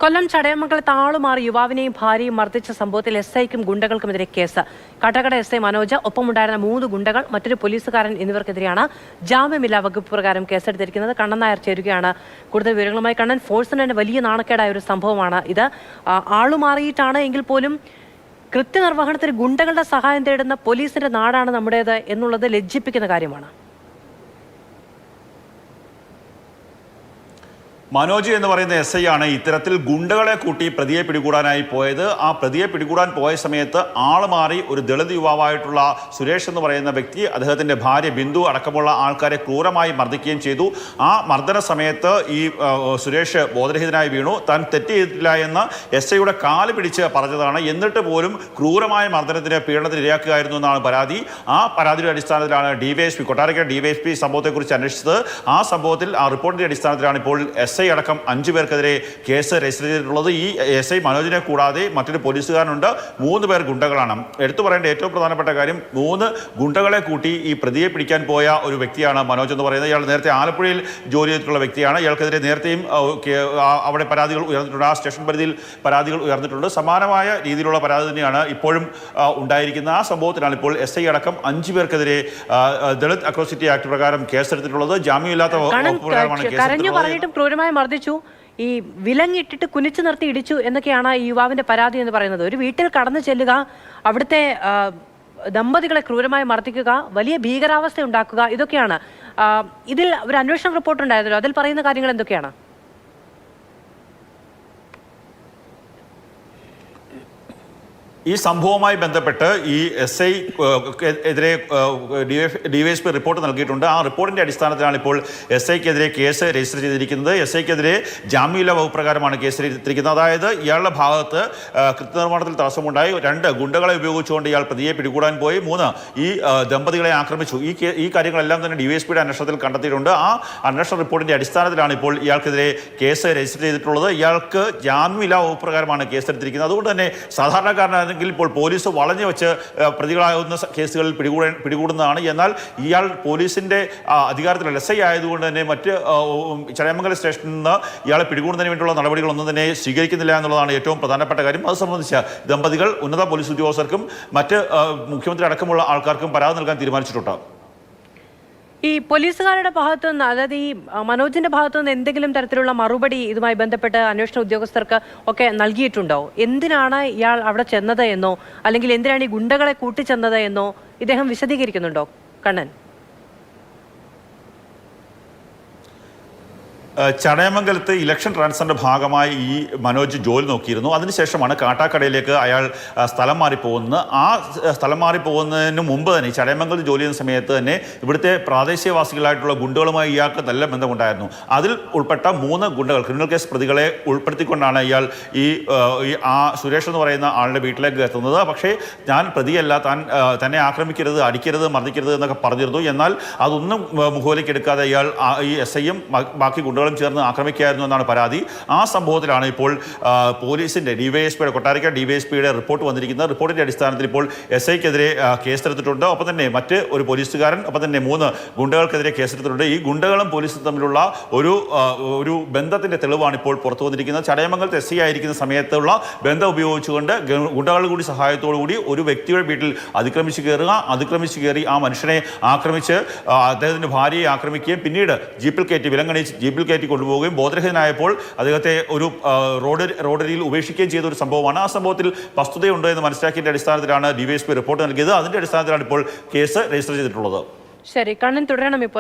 കൊല്ലം ചടയമംഗലത്ത് ആളുമാറി യുവാവിനെയും ഭാര്യയും മർദ്ദിച്ച സംഭവത്തിൽ എസ്ഐക്കും ഗുണ്ടകൾക്കുമെതിരെ കേസ്. കാട്ടാക്കട എസ്ഐ മനോജ്, ഒപ്പമുണ്ടായിരുന്ന 3 ഗുണ്ടകൾ, മറ്റൊരു പോലീസുകാരൻ എന്നിവർക്കെതിരെയാണ് ജാമ്യമില്ലാ വകുപ്പ് പ്രകാരം കേസെടുത്തിരിക്കുന്നത്. കണ്ണൻ നായർ ചേരുകയാണ് കൂടുതൽ വിവരങ്ങളുമായി. കണ്ണൻ, ഫോഴ്സിന് തന്നെ വലിയ നാണക്കേടായ ഒരു സംഭവമാണ് ഇത്. ആളുമാറിയിട്ടാണ് എങ്കിൽ പോലും കൃത്യനിർവഹണത്തിന് ഗുണ്ടകളുടെ സഹായം തേടുന്ന പോലീസിന്റെ നാടാണ് നമ്മുടേത് എന്നുള്ളത് ലജ്ജിപ്പിക്കുന്ന കാര്യമാണ്. മനോജ് എന്ന് പറയുന്ന എസ് ഐ ആണ് ഇത്തരത്തിൽ ഗുണ്ടകളെ കൂട്ടി പ്രതിയെ പിടികൂടാനായി പോയത്. ആ പ്രതിയെ പിടികൂടാൻ പോയ സമയത്ത് ആള് മാറി ഒരു ദളിത് യുവാവായിട്ടുള്ള സുരേഷ് എന്ന് പറയുന്ന വ്യക്തി അദ്ദേഹത്തിൻ്റെ ഭാര്യ ബിന്ദു അടക്കമുള്ള ആൾക്കാരെ ക്രൂരമായി മർദ്ദിക്കുകയും ചെയ്തു. ആ മർദ്ദന സമയത്ത് ഈ സുരേഷ് ബോധരഹിതനായി വീണു. താൻ തെറ്റ് ചെയ്തിട്ടില്ല എന്ന് എസ് ഐയുടെ കാല് പിടിച്ച് പറഞ്ഞതാണ്. എന്നിട്ട് പോലും ക്രൂരമായ മർദ്ദനത്തിന് പീഡനത്തിന് ഇരയാക്കുകയായിരുന്നു എന്നാണ് പരാതി. ആ പരാതിയുടെ അടിസ്ഥാനത്തിലാണ് DYSP കൊട്ടാരക്കര DYSP സംഭവത്തെക്കുറിച്ച് അന്വേഷിച്ചത്. ആ സംഭവത്തിൽ ആ റിപ്പോർട്ടിൻ്റെ അടിസ്ഥാനത്തിലാണ് ഇപ്പോൾ എസ് ഐ അടക്കം 5 പേർക്കെതിരെ കേസ് രജിസ്റ്റർ ചെയ്തിട്ടുള്ളത്. ഈ എസ് ഐ മനോജിനെ കൂടാതെ മറ്റൊരു പോലീസുകാരനുണ്ട്. 3 പേർ ഗുണ്ടകളാണ്. എടുത്തു പറയേണ്ട ഏറ്റവും പ്രധാനപ്പെട്ട കാര്യം, 3 ഗുണ്ടകളെ കൂട്ടി ഈ പ്രതിയെ പിടിക്കാൻ പോയ ഒരു വ്യക്തിയാണ് മനോജ് എന്ന് പറയുന്നത്. ഇയാൾ നേരത്തെ ആലപ്പുഴയിൽ ജോലി ചെയ്തിട്ടുള്ള വ്യക്തിയാണ്. ഇയാൾക്കെതിരെ നേരത്തെയും അവിടെ പരാതികൾ ഉയർന്നിട്ടുണ്ട്. ആ സ്റ്റേഷൻ പരിധിയിൽ പരാതികൾ ഉയർന്നിട്ടുണ്ട്. സമാനമായ രീതിയിലുള്ള പരാതി തന്നെയാണ് ഇപ്പോഴും ഉണ്ടായിരിക്കുന്നത്. ആ സംഭവത്തിലാണ് ഇപ്പോൾ എസ് ഐ അടക്കം 5 പേർക്കെതിരെ ദളിത് അട്രോസിറ്റി ആക്ട് പ്രകാരം കേസെടുത്തിട്ടുള്ളത്. ജാമ്യമില്ലാത്ത വകുപ്പ് പ്രകാരമാണ് കേസെടുത്തിട്ടുള്ളത്. മർദ്ദിച്ചു, ഈ വിലങ്ങിട്ടിട്ട് കുനിച്ചു നിർത്തി ഇടിച്ചു എന്നൊക്കെയാണ് ഈ യുവാവിന്റെ പരാതി എന്ന് പറയുന്നത്. ഒരു വീട്ടിൽ കടന്നു ചെല്ലുക, അവിടുത്തെ ദമ്പതികളെ ക്രൂരമായി മർദ്ദിക്കുക, വലിയ ഭീകരാവസ്ഥ ഉണ്ടാക്കുക, ഇതൊക്കെയാണ്. ഇതിൽ ഒരു അന്വേഷണ റിപ്പോർട്ട് ഉണ്ടായിരുന്നല്ലോ, അതിൽ പറയുന്ന കാര്യങ്ങൾ എന്തൊക്കെയാണ്? ഈ സംഭവവുമായി ബന്ധപ്പെട്ട് ഈ എസ് ഐ എതിരെ DYSP റിപ്പോർട്ട് നൽകിയിട്ടുണ്ട്. ആ റിപ്പോർട്ടിൻ്റെ അടിസ്ഥാനത്തിലാണ് ഇപ്പോൾ എസ് ഐക്കെതിരെ കേസ് രജിസ്റ്റർ ചെയ്തിരിക്കുന്നത്. എസ് ഐക്കെതിരെ ജാമ്യമില്ലാ വകുപ്പ് പ്രകാരമാണ് കേസ് എടുത്തിരിക്കുന്നത്. അതായത് ഇയാളുടെ ഭാഗത്ത് കൃത്യനിർവഹണത്തിൽ തടസ്സമുണ്ടായി, 2 ഗുണ്ടകളെ ഉപയോഗിച്ചുകൊണ്ട് ഇയാൾ പ്രതിയെ പിടികൂടാൻ പോയി, 3 ഈ ദമ്പതികളെ ആക്രമിച്ചു. ഈ കാര്യങ്ങളെല്ലാം തന്നെ DYSPയുടെ അന്വേഷണത്തിൽ കണ്ടെത്തിയിട്ടുണ്ട്. ആ അന്വേഷണ റിപ്പോർട്ടിൻ്റെ അടിസ്ഥാനത്തിലാണ് ഇപ്പോൾ ഇയാൾക്കെതിരെ കേസ് രജിസ്റ്റർ ചെയ്തിട്ടുള്ളത്. ഇയാൾക്ക് ജാമ്യമില്ലാ വകുപ്പ് പ്രകാരമാണ് കേസെടുത്തിരിക്കുന്നത്. അതുകൊണ്ട് തന്നെ സാധാരണക്കാരനായ ഇപ്പോൾ പോലീസ് വളഞ്ഞു വെച്ച് പ്രതികളാകുന്ന കേസുകളിൽ പിടികൂടുന്നതാണ്. എന്നാൽ ഇയാൾ പോലീസിന്റെ അധികാരത്തിലുള്ള എസ് ഐ ആയതുകൊണ്ട് തന്നെ മറ്റ് ചടയമംഗലം സ്റ്റേഷനിൽ നിന്ന് ഇയാളെ പിടികൂടുന്നതിന് വേണ്ടിയുള്ള നടപടികളൊന്നും തന്നെ സ്വീകരിക്കുന്നില്ല എന്നുള്ളതാണ് ഏറ്റവും പ്രധാനപ്പെട്ട കാര്യം. അത് സംബന്ധിച്ച് ദമ്പതികൾ ഉന്നത പോലീസ് ഉദ്യോഗസ്ഥർക്കും മറ്റ് മുഖ്യമന്ത്രി അടക്കമുള്ള ആൾക്കാർക്കും പരാതി നൽകാൻ തീരുമാനിച്ചിട്ടുണ്ട്. ഈ പോലീസുകാരുടെ ഭാഗത്തു നിന്ന്, അതായത് ഈ മനോജിന്റെ ഭാഗത്തു നിന്ന് എന്തെങ്കിലും തരത്തിലുള്ള മറുപടി ഇതുമായി ബന്ധപ്പെട്ട് അന്വേഷണ ഉദ്യോഗസ്ഥർക്ക് ഒക്കെ നൽകിയിട്ടുണ്ടോ? എന്തിനാണ് ഇയാൾ അവിടെ ചെന്നത് എന്നോ, അല്ലെങ്കിൽ എന്തിനാണ് ഈ ഗുണ്ടകളെ കൂട്ടിച്ചെന്നത് എന്നോ ഇദ്ദേഹം വിശദീകരിക്കുന്നുണ്ടോ കണ്ണൻ? ചടയമംഗലത്ത് ഇലക്ഷൻ ട്രാൻസ്ഫറിൻ്റെ ഭാഗമായി ഈ മനോജ് ജോലി നോക്കിയിരുന്നു. അതിനുശേഷമാണ് കാട്ടാക്കടയിലേക്ക് അയാൾ സ്ഥലം മാറിപ്പോകുന്നത്. ആ സ്ഥലം മാറിപ്പോകുന്നതിന് മുമ്പ് തന്നെ, ചടയമംഗലത്ത് ജോലി ചെയ്യുന്ന സമയത്ത് തന്നെ ഇവിടുത്തെ പ്രാദേശികവാസികളായിട്ടുള്ള ഗുണ്ടകളുമായി ഇയാൾക്ക് നല്ല ബന്ധമുണ്ടായിരുന്നു. അതിൽ ഉൾപ്പെട്ട 3 ഗുണ്ടകൾ, ക്രിമിനൽ കേസ് പ്രതികളെ ഉൾപ്പെടുത്തിക്കൊണ്ടാണ് ഇയാൾ ആ സുരേഷ് എന്ന് പറയുന്ന ആളുടെ വീട്ടിലേക്ക് എത്തുന്നത്. പക്ഷേ ഞാൻ പ്രതിയല്ല, തന്നെ ആക്രമിക്കരുത്, അടിക്കരുത്, മർദ്ദിക്കരുത് എന്നൊക്കെ പറഞ്ഞിരുന്നു. എന്നാൽ അതൊന്നും മുഖവിലേക്ക് എടുക്കാതെ ഇയാൾ ഈ എസ് ഐയും ബാക്കി ഗുണ്ടകൾ ചേർന്ന് ആക്രമിക്കുകയായിരുന്നു എന്നാണ് പരാതി. ആ സംഭവത്തിലാണ് ഇപ്പോൾ പോലീസിന്റെ DYSPയുടെ കൊട്ടാരക്കര DYSPയുടെ റിപ്പോർട്ട് വന്നിരിക്കുന്നത്. റിപ്പോർട്ടിന്റെ അടിസ്ഥാനത്തിൽ ഇപ്പോൾ എസ് ഐക്കെതിരെ കേസെടുത്തിട്ടുണ്ട്. ഒപ്പം തന്നെ മറ്റ് ഒരു പോലീസുകാരൻ, ഒപ്പം തന്നെ 3 ഗുണ്ടകൾക്കെതിരെ കേസെടുത്തിട്ടുണ്ട്. ഈ ഗുണ്ടകളും പോലീസും തമ്മിലുള്ള ഒരു ബന്ധത്തിന്റെ തെളിവാണ് ഇപ്പോൾ പുറത്തു വന്നിരിക്കുന്നത്. ചടയമംഗലത്ത് എസ് ഐ ആയിരിക്കുന്ന സമയത്തുള്ള ബന്ധം ഉപയോഗിച്ചുകൊണ്ട് ഗുണ്ടകളുടെ കൂടി സഹായത്തോടു കൂടി ഒരു വ്യക്തിയുടെ വീട്ടിൽ അതിക്രമിച്ച് കയറി ആ മനുഷ്യനെ ആക്രമിച്ച് അദ്ദേഹത്തിന്റെ ഭാര്യയെ ആക്രമിക്കുകയും പിന്നീട് ജീപ്പിൽ കയറ്റി കൊണ്ടുപോവുകയും ബോധരഹിതനായപ്പോൾ അദ്ദേഹത്തെ ഒരു റോഡരിയിൽ ഉപേക്ഷിക്കുകയും ചെയ്ത ഒരു സംഭവമാണ്. ആ സംഭവത്തിൽ വസ്തുതയുണ്ട് എന്ന് മനസ്സിലാക്കിയതിന്റെ അടിസ്ഥാനത്തിലാണ് DYSP റിപ്പോർട്ട് നൽകിയത്. അതിന്റെ അടിസ്ഥാനത്തിലാണ് ഇപ്പോൾ കേസ് രജിസ്റ്റർ ചെയ്തിട്ടുള്ളത്. ശരി, കണ്ണൻ തുടരണം ഇപ്പോൾ.